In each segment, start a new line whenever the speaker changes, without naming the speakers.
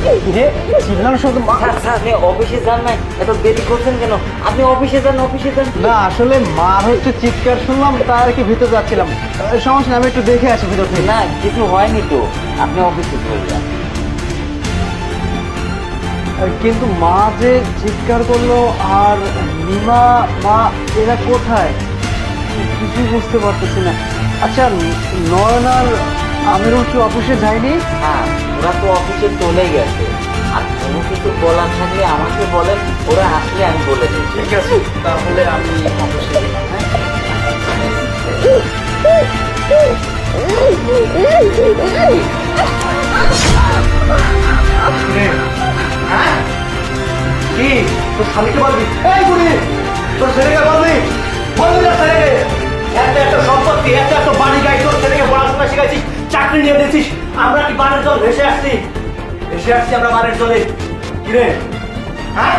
চিল্লানোর শব্দ
আপনি অফিসে যান নাই, এত দেরি করছেন কেন? আপনি অফিসে যান, অফিসে যান।
না, আসলে মার হচ্ছে চিৎকার শুনলাম, তাই আর কি ভিতরে যাচ্ছিলাম। সমস্যা নেই, আমি একটু দেখে আসি ভিতর থেকে।
না, কিছু হয়নি তো, আপনি অফিসে চলে যান।
কিন্তু মা যে চিৎকার করলো আর নিমা মা এরা কোথায় কিছুই বুঝতে পারতেছি না। আচ্ছা, নয়ন আর আমিরুল কি অফিসে যায়নি?
হ্যাঁ, ওরা তো অফিসে চলে গেছে। আর কোনো কিছু বলার থাকলে আমাকে বলেন, ওরা আসলে আমি বলে দিচ্ছি।
ঠিক আছে, তাহলে আমি অফিসে গেলাম। হ্যাঁ, কি তোর স্বামীকে বলবি? এই বুড়ি, তোর ছেলেকে বলবি? বলবি না ছেলেকে? একটা সম্পত্তি, একটা বাড়ি গাড়ি, তোর ছেলেকে পড়াশোনা শিখাইছিস, চাকরি নিয়ে দিয়েছিস। আমরা কি বানের জল ভেসে আসছি? আমরা বানের জলে। কিরে, হ্যাঁ,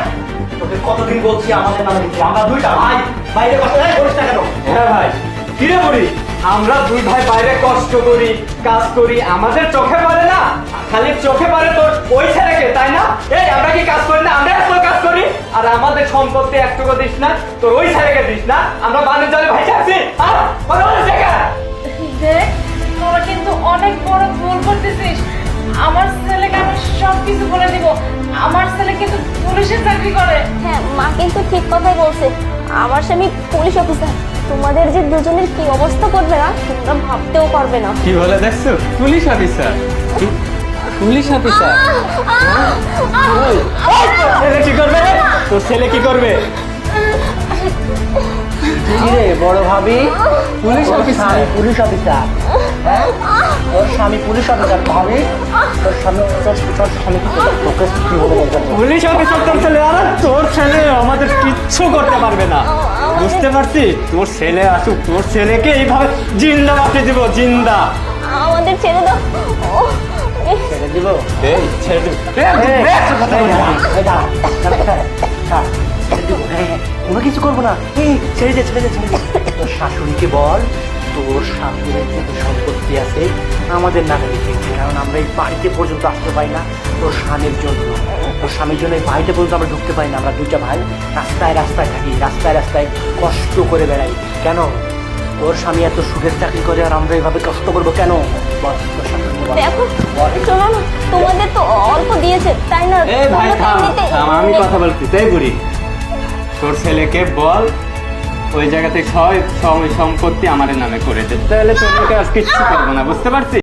তোকে কতদিন বলছি আমাদের নামে লিখি? আমরা দুইটা ভাই, বাইরে কষ্ট করিস না কেন?
হ্যাঁ ভাই, কিরে বলি, আমরা দুই ভাই বাইরে কষ্ট করি, কাজ করি, আমাদের চোখে পড়ে না? খালি চোখে পড়ে তোর ওই ছেলেকে, তাই না? এই আমরা কি কাজ করি না? আমরা এত কাজ করি, আর আমাদের সম্পত্তি একটুকু দিস না, তোর ওই ছেলেকে দিস না? আমরা বানের জলে ভাইসে আছি।
দেখ, তোরা কিন্তু অনেক বড় ভুল করতেছিস। আমার ছেলেকে আমি সবকিছু বলে দিব। আমার ছেলে কিন্তু পুলিশের চাকরি করে।
হ্যাঁ, মা কিন্তু ঠিক কথাই বলছে। আমার স্বামী পুলিশ অফিসার। তোমাদের যে দুজনের কি অবস্থা করবে না, তোমরা ভাবতেও পারবে না।
কি বলে দেখছো? পুলিশ অফিসার, পুলিশ অফিসার কি করবে? তোর ছেলে কি করবে?
কিরে বড় ভাবি, পুলিশ অফিসার? Police officer? হ্যাঁ, তোর স্বামী পুলিশ অফিসার ভাবি? তোর স্বামী কি বলে?
পুলিশ অফিসার তোর ছেলে? আর তোর ছেলে আমাদের কিচ্ছু করতে পারবে না, বুঝতে পারছিস? তোর ছেলে আসুক, তোর ছেলেকে এইভাবে জিন্দা বাঁচিয়ে দিব, জিন্দা।
আমাদের ছেড়ে দাও।
ছেড়ে দিব?
এই ছেড়ে দিব।
কোনো কিছু করবো না। এই ছেড়ে দে, ছেড়ে দে, ছেড়ে দে। তোর শাশুড়িকে বল, তোর শাশুড়ির যে সম্পত্তি আছে আমাদের নামে লিখে দিতে। কারণ আমরা এই বাড়িতে পর্যন্ত আসতে পাই না তোর স্বামীর জন্য। তোর স্বামীর জন্য এই বাড়িতে পর্যন্ত আমরা ঢুকতে পারি না। আমরা দুইটা ভাই রাস্তায় রাস্তায় থাকি, রাস্তায় রাস্তায় কষ্ট করে বেড়াই। কেন? তোর স্বামী এত সুখের চাকরি করে আর আমরা এইভাবে কষ্ট করবো কেন? বল, তোর শাশুড়িকে বল।
দেখো, শোনো না, তোমাদের তো অল্প দিয়েছে, তাই না?
এই ভাই
তোমরা তো
থাম,
এমনিতে-
থাম, আমি কথা বলছি। তাই বুড়ি, তোর ছেলেকে বল ওই জায়গাতে সব সম্পত্তি আমার নামে করে দে, তাহলে তোর কাজ কিচ্ছু করবো না, বুঝতে পারছিস?